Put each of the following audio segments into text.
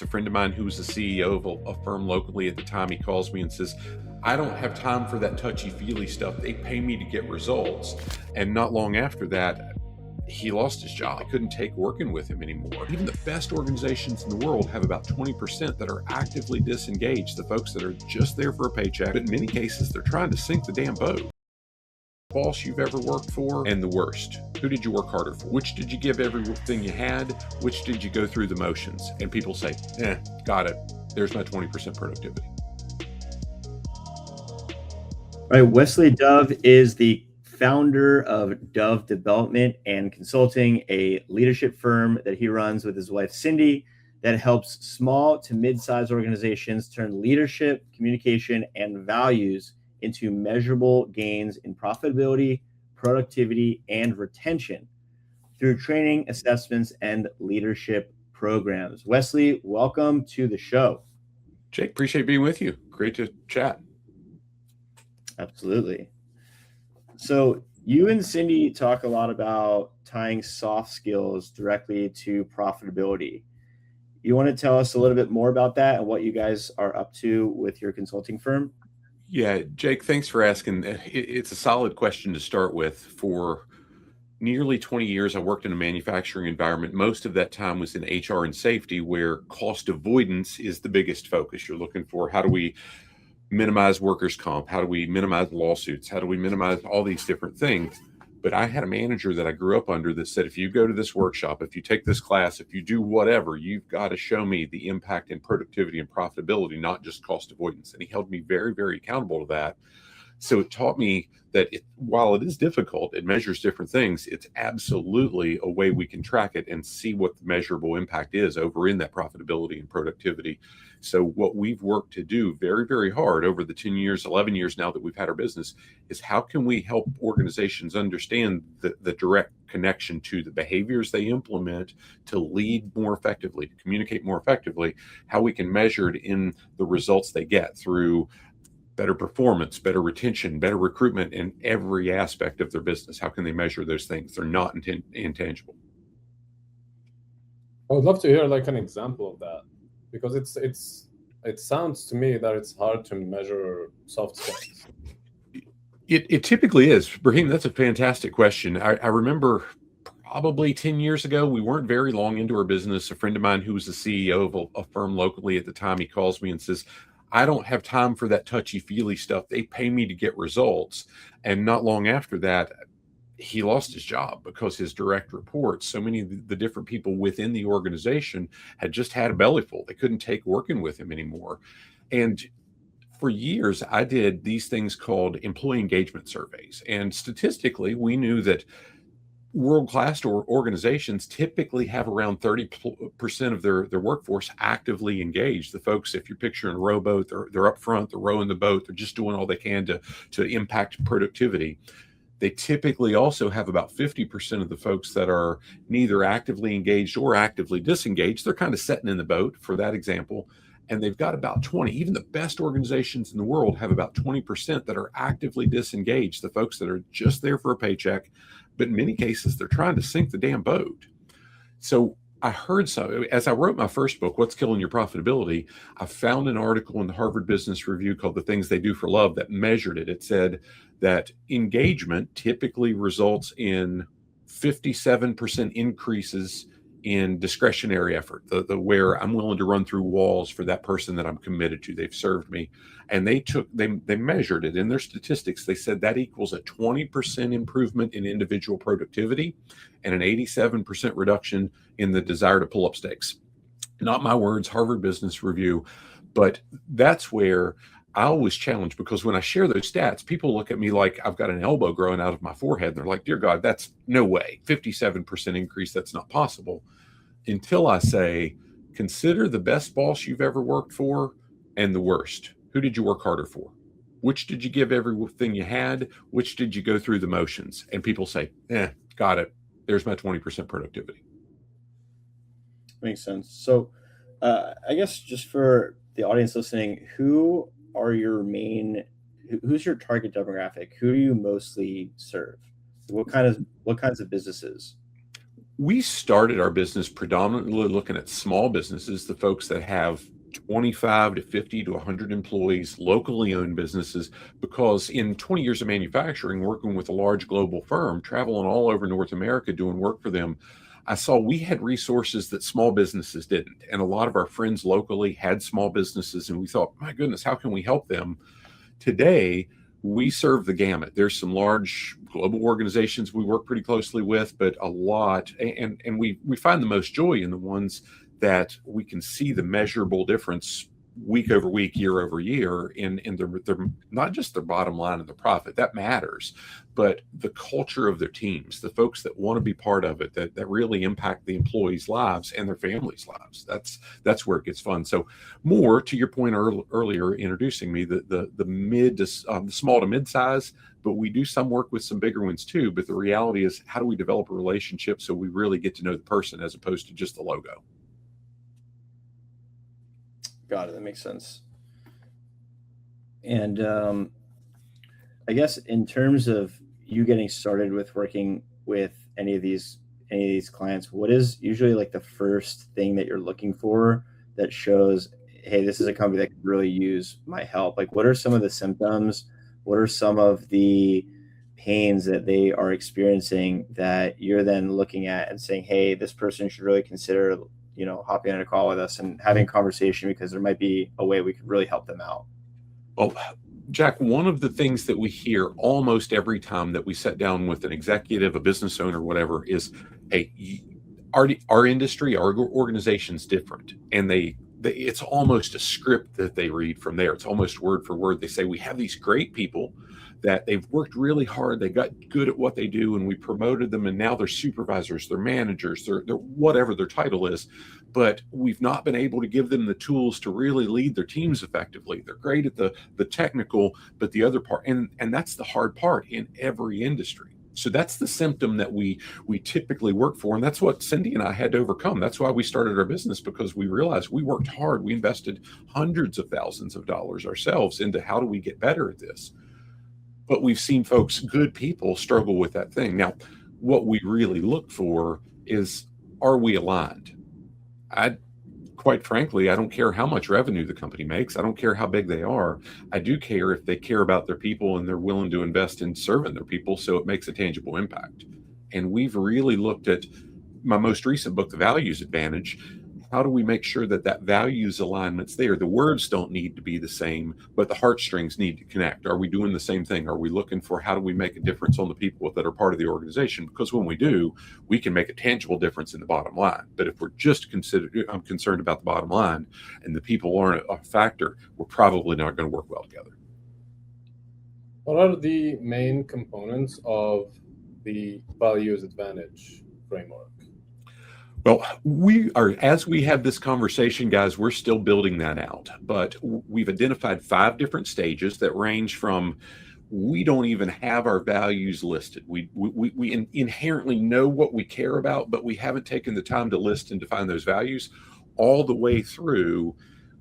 A friend of mine who was the CEO of a firm locally at the time, he calls me and says, I don't have time for that touchy-feely stuff. They pay me to get results. And not long after that, he lost his job. I couldn't take working with him anymore. Even the best organizations in the world have about 20% that are actively disengaged, the folks that are just there for a paycheck. But in many cases, they're trying to sink the damn boat. Boss you've ever worked for, and the worst. Who did you work harder for? Which did you give everything you had? Which did you go through the motions? And people say, got it. There's my 20% productivity. All right, Wesley Dove is the founder of Dove Development and Consulting, a leadership firm that he runs with his wife, Cindy, that helps small to mid-sized organizations turn leadership, communication, and values into measurable gains in profitability, productivity, and retention through training, assessments, and leadership programs. Wesley, welcome to the show. Jake, appreciate being with you. Great to chat. Absolutely. So you and Cindy talk a lot about tying soft skills directly to profitability. You want to tell us a little bit more about that and what you guys are up to with your consulting firm? Yeah, Jake, thanks for asking. It's a solid question to start with. For nearly 20 years, I worked in a manufacturing environment. Most of that time was in HR and safety, where cost avoidance is the biggest focus. You're looking for, how do we minimize workers' comp? How do we minimize lawsuits? How do we minimize all these different things? But I had a manager that I grew up under that said, if you go to this workshop, if you take this class, if you do whatever, you've got to show me the impact in productivity and profitability, not just cost avoidance. And he held me very, very accountable to that. So it taught me that while it is difficult, it measures different things. It's absolutely a way we can track it and see what the measurable impact is over in that profitability and productivity. So what we've worked to do very, very hard over the 10 years, 11 years now that we've had our business is, how can we help organizations understand the direct connection to the behaviors they implement to lead more effectively, to communicate more effectively, how we can measure it in the results they get through better performance, better retention, better recruitment in every aspect of their business. How can they measure those things? They're not intangible. I would love to hear like an example of that, because it sounds to me that it's hard to measure soft skills. It typically is. Brahim, that's a fantastic question. I remember probably 10 years ago, we weren't very long into our business. A friend of mine who was the CEO of a firm locally at the time, he calls me and says, I don't have time for that touchy-feely stuff. They pay me to get results. And not long after that, he lost his job because his direct reports, so many of the different people within the organization, had just had a bellyful. They couldn't take working with him anymore. And for years, I did these things called employee engagement surveys. And statistically, we knew that world-class organizations typically have around 30% of their workforce actively engaged. The folks, if you're picturing a rowboat, they're up front, they're rowing the boat, they're just doing all they can to impact productivity. They typically also have about 50% of the folks that are neither actively engaged or actively disengaged. They're kind of sitting in the boat, for that example. And they've got about 20. Even the best organizations in the world have about 20% that are actively disengaged, the folks that are just there for a paycheck. But in many cases, they're trying to sink the damn boat. So I heard so, as I wrote my first book, What's Killing Your Profitability, I found an article in the Harvard Business Review called The Things They Do for Love that measured it. It said that engagement typically results in 57% increases in discretionary effort, the where I'm willing to run through walls for that person that I'm committed to. They've served me. And they measured it in their statistics. They said that equals a 20% improvement in individual productivity and an 87% reduction in the desire to pull up stakes. Not my words, Harvard Business Review. But that's where I always challenge, because when I share those stats, people look at me like I've got an elbow growing out of my forehead. And they're like, dear God, that's no way. 57% increase, that's not possible. Until I say, consider the best boss you've ever worked for and the worst. Who did you work harder for? Which did you give everything you had? Which did you go through the motions? And people say, got it. There's my 20% productivity. Makes sense. So I guess just for the audience listening, who's your target demographic? Who do you mostly serve? What kinds of businesses? We started our business predominantly looking at small businesses, the folks that have 25 to 50 to 100 employees, locally owned businesses, because in 20 years of manufacturing, working with a large global firm, traveling all over North America doing work for them, I saw we had resources that small businesses didn't. And a lot of our friends locally had small businesses, and we thought, my goodness, how can we help them? Today, we serve the gamut. There's some large global organizations we work pretty closely with, but a lot, and we find the most joy in the ones that we can see the measurable difference week over week, year over year in their not just their bottom line and the profit that matters, but the culture of their teams, the folks that want to be part of it, that really impact the employees' lives and their families' lives. That's where it gets fun. So more to your point earlier, introducing me, the mid to the small to mid size, but we do some work with some bigger ones too. But the reality is, how do we develop a relationship so we really get to know the person as opposed to just the logo? Got it. That makes sense. And I guess in terms of you getting started with working with any of these clients, what is usually like the first thing that you're looking for that shows, hey, this is a company that could really use my help? Like, what are some of the symptoms? What are some of the pains that they are experiencing that you're then looking at and saying, hey, this person should really consider, hopping on a call with us and having a conversation, because there might be a way we could really help them out? Well, Jack, one of the things that we hear almost every time that we sit down with an executive, a business owner, whatever, is, hey, our industry, our organization's different. And it's almost a script that they read from there. It's almost word for word. They say, we have these great people that they've worked really hard. They got good at what they do, and we promoted them, and now they're supervisors, they're managers, they're whatever their title is. But we've not been able to give them the tools to really lead their teams effectively. They're great at the technical, but the other part, and that's the hard part in every industry. So that's the symptom that we typically work for. And that's what Cindy and I had to overcome. That's why we started our business, because we realized we worked hard. We invested hundreds of thousands of dollars ourselves into how do we get better at this. But we've seen folks, good people, struggle with that thing. Now, what we really look for is, are we aligned? Quite frankly, I don't care how much revenue the company makes. I don't care how big they are. I do care if they care about their people and they're willing to invest in serving their people so it makes a tangible impact. And we've really looked at my most recent book, The Values Advantage. How do we make sure that values alignment's there? The words don't need to be the same, but the heartstrings need to connect. Are we doing the same thing? Are we looking for, how do we make a difference on the people that are part of the organization? Because when we do, we can make a tangible difference in the bottom line. But if we're just I'm concerned about the bottom line and the people aren't a factor, we're probably not going to work well together. What are the main components of the values advantage framework? Well, as we have this conversation, guys, we're still building that out, but we've identified 5 different stages that range from, we don't even have our values listed. We inherently know what we care about, but we haven't taken the time to list and define those values, all the way through.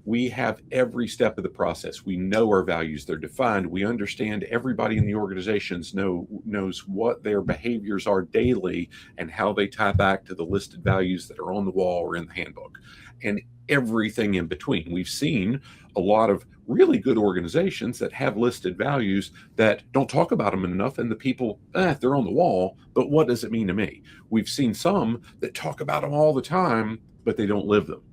We have every step of the process. We know our values, they're defined. We understand everybody in the organizations knows what their behaviors are daily and how they tie back to the listed values that are on the wall or in the handbook, and everything in between. We've seen a lot of really good organizations that have listed values that don't talk about them enough, and the people, they're on the wall, but what does it mean to me? We've seen some that talk about them all the time, but they don't live them.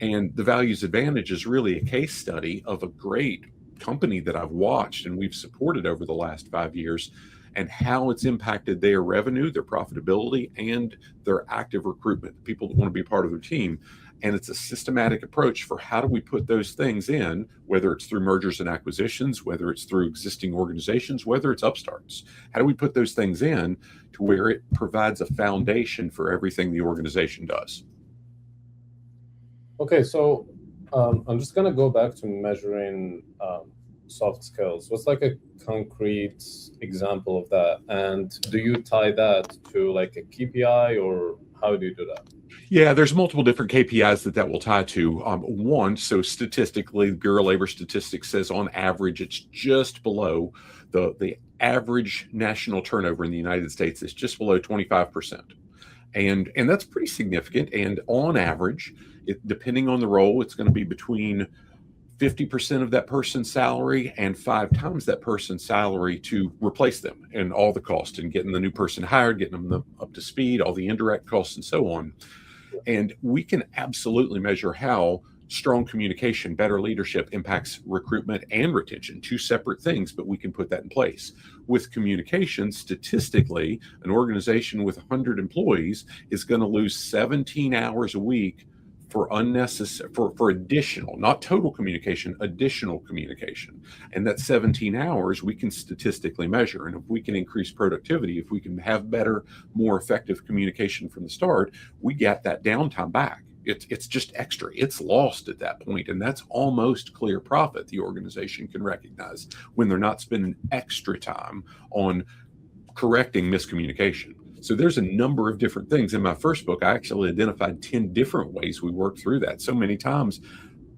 And the Values Advantage is really a case study of a great company that I've watched and we've supported over the last 5 years, and how it's impacted their revenue, their profitability, and their active recruitment, people that want to be part of their team. And it's a systematic approach for how do we put those things in, whether it's through mergers and acquisitions, whether it's through existing organizations, whether it's upstarts. How do we put those things in to where it provides a foundation for everything the organization does? Okay, so I'm just going to go back to measuring soft skills. What's like a concrete example of that? And do you tie that to like a KPI, or how do you do that? Yeah, there's multiple different KPIs that will tie to. One, so statistically, the Bureau of Labor Statistics says on average, it's just below the average national turnover in the United States is just below 25%. And that's pretty significant. And on average, depending on the role, it's going to be between 50% of that person's salary and 5 times that person's salary to replace them and all the cost and getting the new person hired, getting them up to speed, all the indirect costs and so on. And we can absolutely measure how strong communication, better leadership impacts recruitment and retention, 2 separate things, but we can put that in place. With communication, statistically, an organization with 100 employees is going to lose 17 hours a week for unnecessary, for additional, not total communication, additional communication. And that 17 hours we can statistically measure. And if we can increase productivity, if we can have better, more effective communication from the start, we get that downtime back. It's just extra. It's lost at that point, and that's almost clear profit the organization can recognize when they're not spending extra time on correcting miscommunication. So there's a number of different things. In my first book, I actually identified 10 different ways we work through that. So many times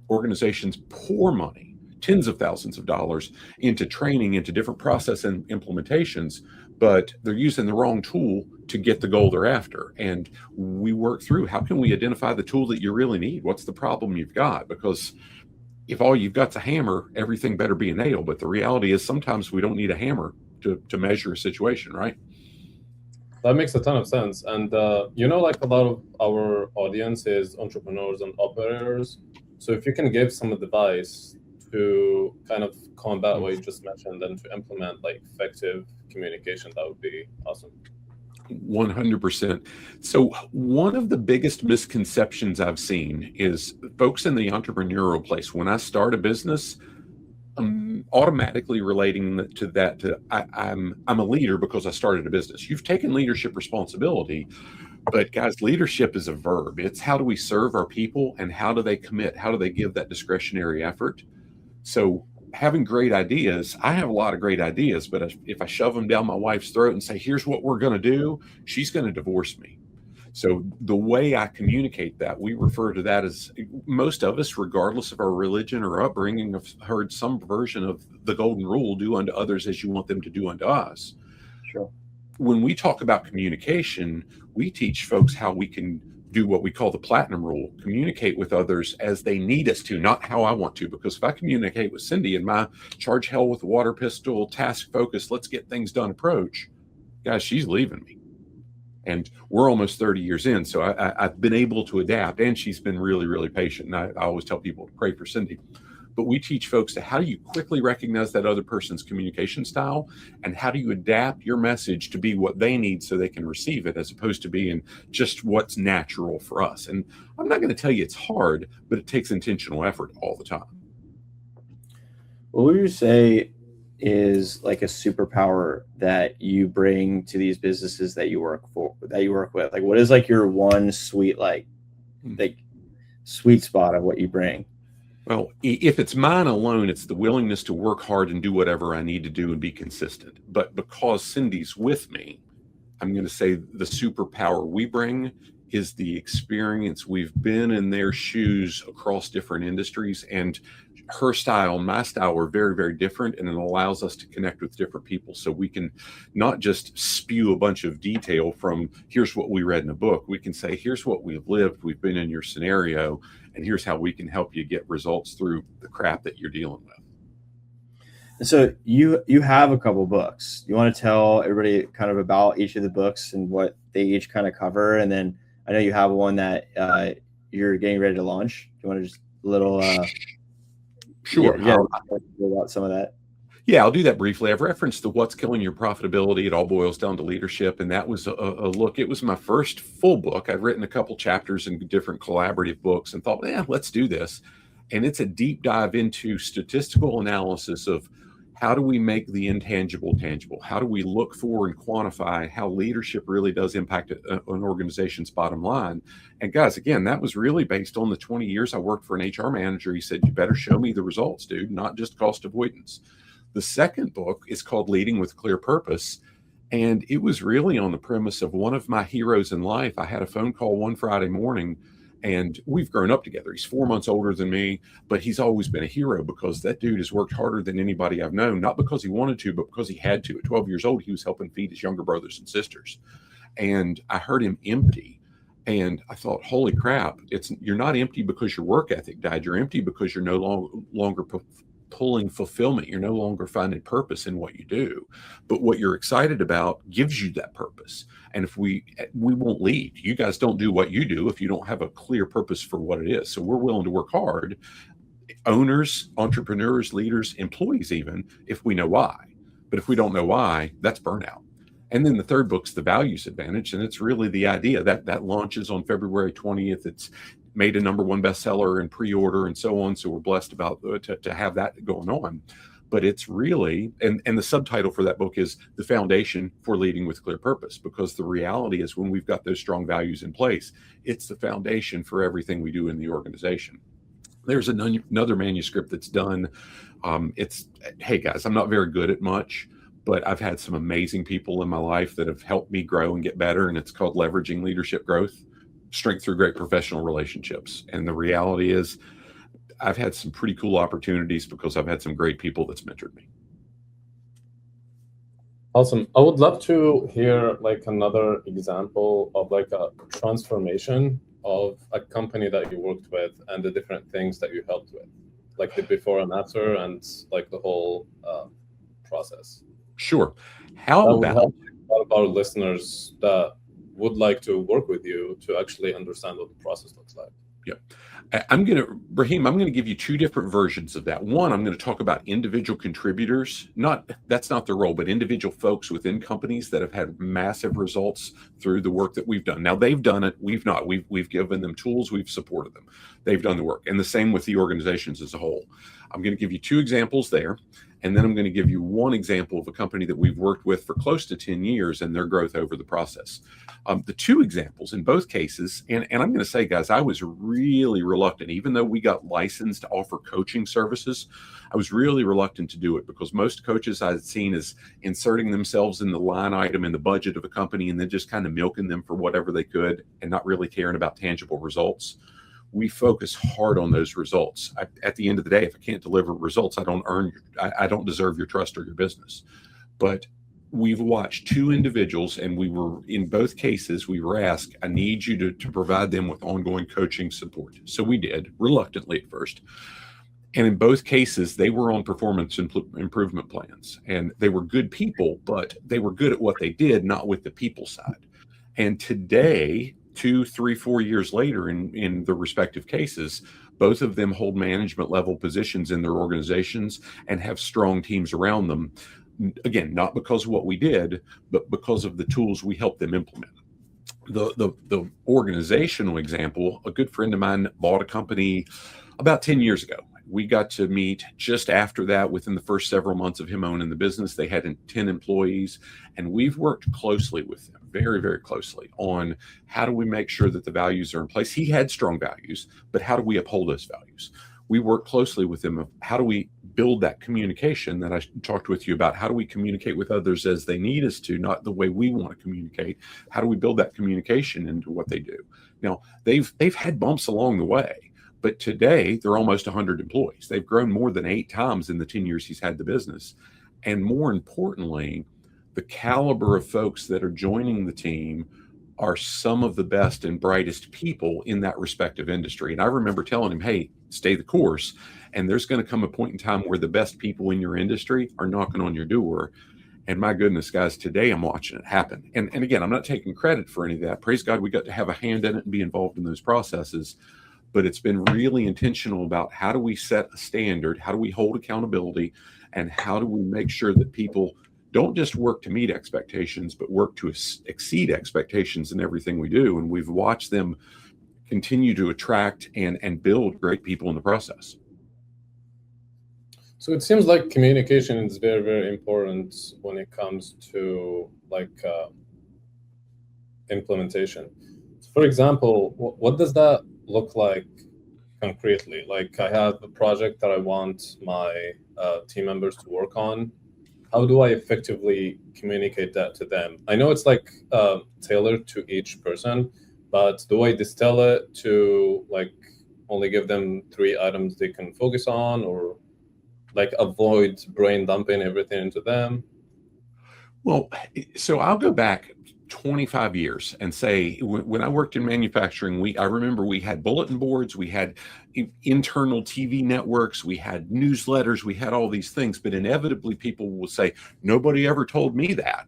organizations pour money, tens of thousands of dollars, into training, into different process and implementations, but they're using the wrong tool to get the goal they're after. And we work through, how can we identify the tool that you really need? What's the problem you've got? Because if all you've got's a hammer, everything better be a nail. But the reality is sometimes we don't need a hammer to measure a situation, right? That makes a ton of sense. And, like a lot of our audience is entrepreneurs and operators. So if you can give some advice to kind of combat what you just mentioned and to implement like effective communication, that would be awesome. 100%. So one of the biggest misconceptions I've seen is folks in the entrepreneurial place, when I start a business, automatically relating to that I'm a leader because I started a business. You've taken leadership responsibility, but guys, leadership is a verb. It's how do we serve our people and how do they commit? How do they give that discretionary effort? So having great ideas, I have a lot of great ideas, but if I shove them down my wife's throat and say, here's what we're going to do, she's going to divorce me. So the way I communicate that, we refer to that as, most of us, regardless of our religion or upbringing, have heard some version of the golden rule, do unto others as you want them to do unto us. Sure. When we talk about communication, we teach folks how we can do what we call the platinum rule, communicate with others as they need us to, not how I want to. Because if I communicate with Cindy in my charge hell with a water pistol, task focus, let's get things done approach, guys, she's leaving me. And we're almost 30 years in. So I've been able to adapt, and she's been really, really patient. And I always tell people to pray for Cindy. But we teach folks to how do you quickly recognize that other person's communication style, and how do you adapt your message to be what they need so they can receive it, as opposed to being just what's natural for us. And I'm not going to tell you it's hard, but it takes intentional effort all the time. What would you say is like a superpower that you bring to these businesses that you work with? Like, what is like your one sweet sweet spot of what you bring? Well, if it's mine alone, it's the willingness to work hard and do whatever I need to do and be consistent. But because Cindy's with me, I'm going to say the superpower we bring is the experience. We've been in their shoes across different industries, and her style and my style are very, very different, and it allows us to connect with different people. So we can not just spew a bunch of detail from here's what we read in a book. We can say, here's what we've lived. We've been in your scenario, and here's how we can help you get results through the crap that you're dealing with. And so you have a couple books. You want to tell everybody kind of about each of the books and what they each kind of cover? And then I know you have one that you're getting ready to launch. Do you want to just a little Sure. Yeah, about some of that. Yeah, I'll do that briefly. I've referenced the What's Killing Your Profitability. It all boils down to leadership. And that was a look. It was my first full book. I've written a couple chapters in different collaborative books and thought, let's do this. And it's a deep dive into statistical analysis of how do we make the intangible tangible? How do we look for and quantify how leadership really does impact an organization's bottom line? And guys, again, that was really based on the 20 years I worked for an HR manager. He said, you better show me the results, dude, not just cost avoidance. The second book is called Leading with Clear Purpose. And it was really on the premise of one of my heroes in life. I had a phone call one Friday morning, and we've grown up together. He's 4 months older than me, but he's always been a hero because that dude has worked harder than anybody I've known, not because he wanted to, but because he had to. At 12 years old, he was helping feed his younger brothers and sisters. and I heard him empty. And I thought, holy crap, you're not empty because your work ethic died. You're empty because you're no longer pulling fulfillment. You're no longer finding purpose in what you do. But what you're excited about gives you that purpose. And if we won't lead. You guys don't do what you do if you don't have a clear purpose for what it is. So we're willing to work hard, owners, entrepreneurs, leaders, employees, even if we know why. But if we don't know why, that's burnout. And then the third book's The Values Advantage. And it's really the idea that launches on February 20th. It's made a #1 bestseller in pre-order and so on. So we're blessed about to have that going on. But it's really, and the subtitle for that book is The Foundation for Leading with Clear Purpose, because the reality is when we've got those strong values in place, it's the foundation for everything we do in the organization. There's another manuscript that's done. Hey guys, I'm not very good at much, but I've had some amazing people in my life that have helped me grow and get better. And it's called Leveraging Leadership Growth, Strength Through Great Professional Relationships. And the reality is I've had some pretty cool opportunities because I've had some great people that's mentored me. Awesome. I would love to hear like another example of like a transformation of a company that you worked with and the different things that you helped with, like the before and after and like the whole process. Sure. How That would about help a lot of our listeners that would like to work with you to actually understand what the process looks like? Brahim, I'm going to give you two different versions of that. One, I'm going to talk about individual contributors. That's not their role, but individual folks within companies that have had massive results through the work that we've done. Now they've done it. We've not. We've given them tools. We've supported them. They've done the work. And the same with the organizations as a whole. I'm going to give you two examples there. And then I'm going to give you one example of a company that we've worked with for close to 10 years and their growth over the process. The two examples in both cases, and I'm going to say, guys, I was really reluctant, even though we got licensed to offer coaching services, I was really reluctant to do it because most coaches I had seen is inserting themselves in the line item in the budget of a company and then just kind of milking them for whatever they could and not really caring about tangible results. We focus hard on those results. At the end of the day, if I can't deliver results, I don't deserve your trust or your business. But we've watched two individuals, and in both cases, we were asked, I need you to provide them with ongoing coaching support. So we did, reluctantly at first. And in both cases, they were on performance improvement plans. And they were good people, but they were good at what they did, not with the people side. And today, 2, 3, 4 years later in the respective cases, both of them hold management level positions in their organizations and have strong teams around them. Again, not because of what we did, but because of the tools we helped them implement. The organizational example, a good friend of mine bought a company about 10 years ago. We got to meet just after that, within the first several months of him owning the business. They had 10 employees, and we've worked closely with them, very, very closely, on how do we make sure that the values are in place. He had strong values, but how do we uphold those values? We work closely with them of how do we build that communication that I talked with you about? How do we communicate with others as they need us to, not the way we want to communicate? How do we build that communication into what they do? Now, they've had bumps along the way, but today they're almost 100 employees. They've grown more than 8 times in the 10 years he's had the business. And more importantly, the caliber of folks that are joining the team are some of the best and brightest people in that respective industry. And I remember telling him, hey, stay the course. And there's going to come a point in time where the best people in your industry are knocking on your door. And my goodness, guys, today I'm watching it happen. And again, I'm not taking credit for any of that. Praise God, we got to have a hand in it and be involved in those processes. But it's been really intentional about how do we set a standard, how do we hold accountability, and how do we make sure that people don't just work to meet expectations, but work to exceed expectations in everything we do. And we've watched them continue to attract and build great people in the process. So it seems like communication is very, very important when it comes to like implementation. For example, what does that look like concretely? Like I have a project that I want my team members to work on. How do I effectively communicate that to them? I know it's like tailored to each person, but do I distill it to like only give them 3 items they can focus on, or like avoid brain dumping everything into them? Well, so I'll go back 25 years and say, when I worked in manufacturing, I remember we had bulletin boards, we had internal TV networks, we had newsletters, we had all these things, but inevitably people will say, nobody ever told me that.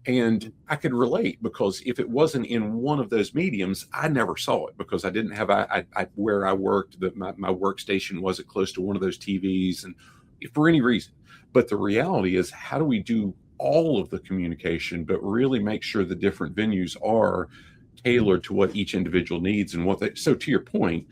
And I could relate, because if it wasn't in one of those mediums, I never saw it, because I didn't have, where I worked, my workstation wasn't close to one of those TVs, and for any reason. But the reality is, how do we do all of the communication, but really make sure the different venues are tailored to what each individual needs and what they, so to your point,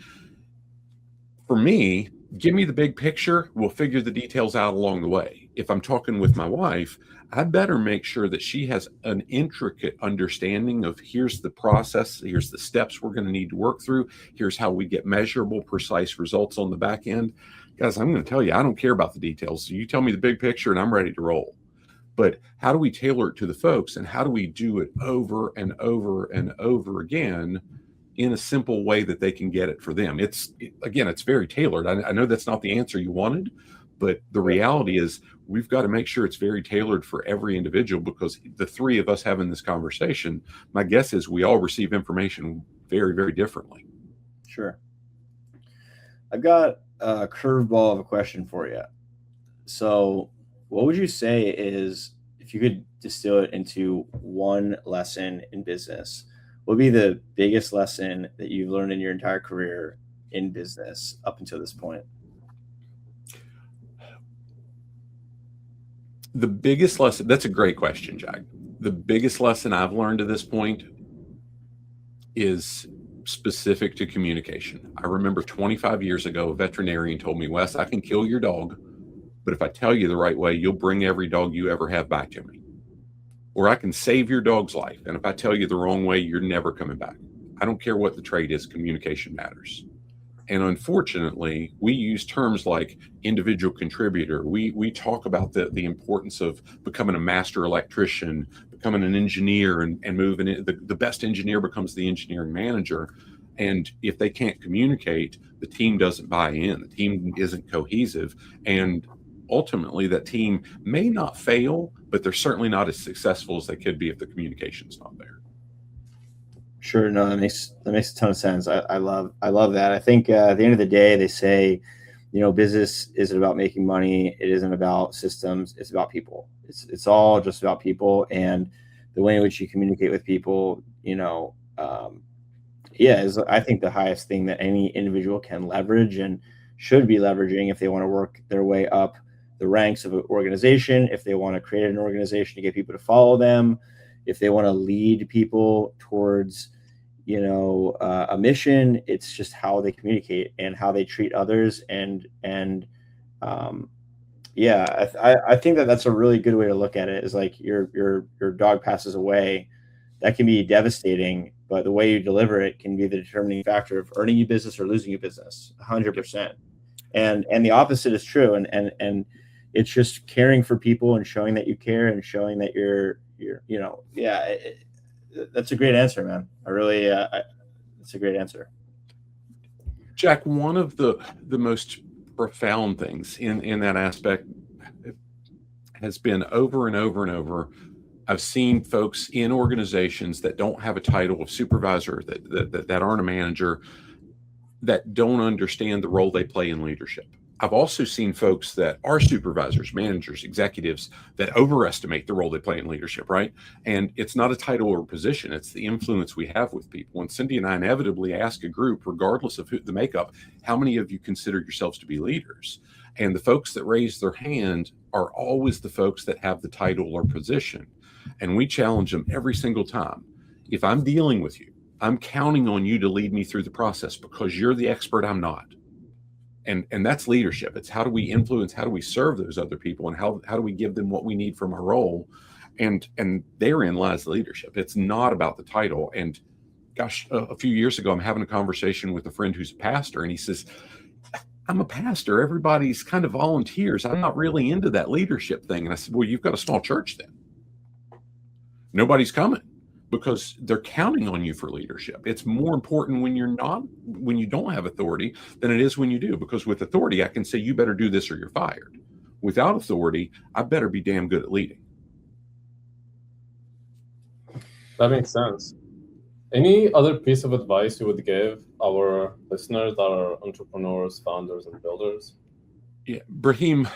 for me, give me the big picture, we'll figure the details out along the way. If I'm talking with my wife, I better make sure that she has an intricate understanding of, here's the process, here's the steps we're going to need to work through, here's how we get measurable, precise results on the back end. Guys, I'm going to tell you, I don't care about the details. You tell me the big picture and I'm ready to roll. But how do we tailor it to the folks, and how do we do it over and over and over again in a simple way that they can get it for them? Again, it's very tailored. I know that's not the answer you wanted, but the reality is we've got to make sure it's very tailored for every individual, because the three of us having this conversation, my guess is we all receive information very, very differently. Sure. I've got a curveball of a question for you. So what would you say is, if you could distill it into one lesson in business, what would be the biggest lesson that you've learned in your entire career in business up until this point? The biggest lesson, that's a great question, Jack. The biggest lesson I've learned to this point is specific to communication. I remember 25 years ago, a veterinarian told me, Wes, I can kill your dog, but if I tell you the right way, you'll bring every dog you ever have back to me. Or I can save your dog's life, and if I tell you the wrong way, you're never coming back. I don't care what the trade is, communication matters. And unfortunately, we use terms like individual contributor. We talk about the importance of becoming a master electrician, becoming an engineer, and moving it. The best engineer becomes the engineering manager. And if they can't communicate, the team doesn't buy in. The team isn't cohesive. And ultimately, that team may not fail, but they're certainly not as successful as they could be if the communication's not there. Sure. No, that makes a ton of sense. I love that. I think at the end of the day, they say, business isn't about making money. It isn't about systems. It's about people. It's all just about people, and the way in which you communicate with people, is, I think, the highest thing that any individual can leverage and should be leveraging if they want to work their way up the ranks of an organization, if they want to create an organization to get people to follow them, if they want to lead people towards, a mission. It's just how they communicate and how they treat others. I think that's a really good way to look at it, is like your dog passes away. That can be devastating, but the way you deliver it can be the determining factor of earning you business or losing you business, 100%. And the opposite is true. And it's just caring for people and showing that you care and showing that that's a great answer, man. It's a great answer. Jack, one of the most profound things in that aspect has been, over and over and over, I've seen folks in organizations that don't have a title of supervisor, that aren't a manager, that don't understand the role they play in leadership. I've also seen folks that are supervisors, managers, executives, that overestimate the role they play in leadership, right? And it's not a title or position, it's the influence we have with people. And Cindy and I inevitably ask a group, regardless of who the makeup, how many of you consider yourselves to be leaders? And the folks that raise their hand are always the folks that have the title or position. And we challenge them every single time. If I'm dealing with you, I'm counting on you to lead me through the process, because you're the expert, I'm not. And that's leadership. It's how do we influence, how do we serve those other people, and how do we give them what we need from our role? And therein lies leadership. It's not about the title. And gosh, a few years ago, I'm having a conversation with a friend who's a pastor, and he says, I'm a pastor. Everybody's kind of volunteers. I'm not really into that leadership thing. And I said, well, you've got a small church then. Nobody's coming, because they're counting on you for leadership. It's more important when you don't have authority than it is when you do, because with authority, I can say, you better do this or you're fired. Without authority, I better be damn good at leading. That makes sense. Any other piece of advice you would give our listeners that are entrepreneurs, founders, and builders? Yeah, Brahim,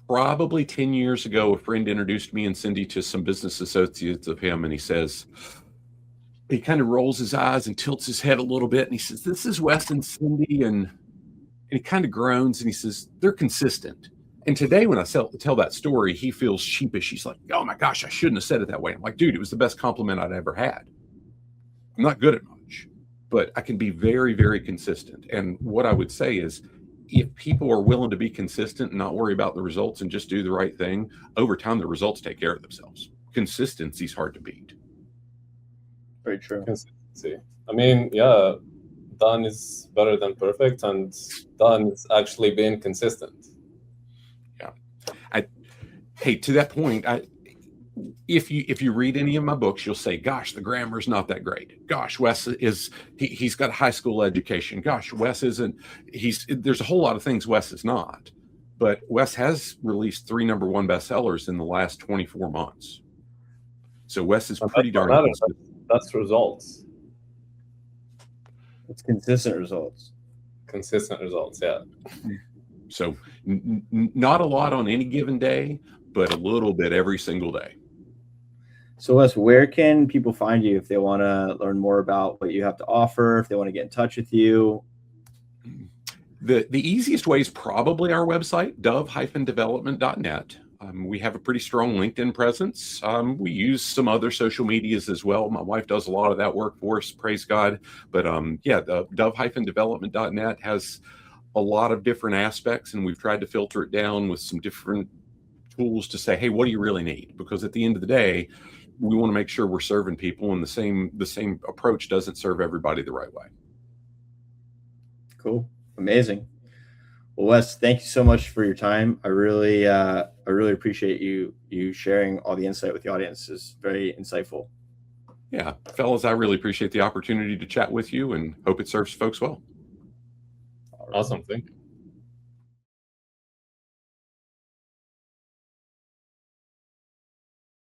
probably 10 years ago, a friend introduced me and Cindy to some business associates of him, and he kind of rolls his eyes and tilts his head a little bit, and he says, "This is Wes and Cindy," and he kind of groans, and he says, "They're consistent." And today, when I tell that story, he feels sheepish. He's like, "Oh my gosh, I shouldn't have said it that way." I'm like, "Dude, it was the best compliment I'd ever had. I'm not good at much, but I can be very, very consistent." And what I would say is, if people are willing to be consistent and not worry about the results and just do the right thing, over time, the results take care of themselves. Consistency is hard to beat. Very true. Consistency. I mean, yeah, done is better than perfect, and done is actually being consistent. Hey, to that point, if you read any of my books, you'll say, "Gosh, the grammar's not that great. Gosh, Wes he's got a high school education. Gosh, Wes isn't. There's a whole lot of things Wes is not." But Wes has released 3 #1 bestsellers in the last 24 months. So Wes is pretty darn consistent. That's results. It's consistent results. Consistent results, yeah. So not a lot on any given day, but a little bit every single day. So Wes, where can people find you if they want to learn more about what you have to offer, if they want to get in touch with you? The easiest way is probably our website, dove-development.net. We have a pretty strong LinkedIn presence. We use some other social medias as well. My wife does a lot of that work for us, praise God. But the dove-development.net has a lot of different aspects, and we've tried to filter it down with some different tools to say, hey, what do you really need? Because at the end of the day, we want to make sure we're serving people, and the same approach doesn't serve everybody the right way. Cool. Amazing. Well, Wes, thank you so much for your time. I really appreciate you sharing all the insight with the audience. It's very insightful. Yeah, fellas, I really appreciate the opportunity to chat with you and hope it serves folks well. Awesome. Thank you.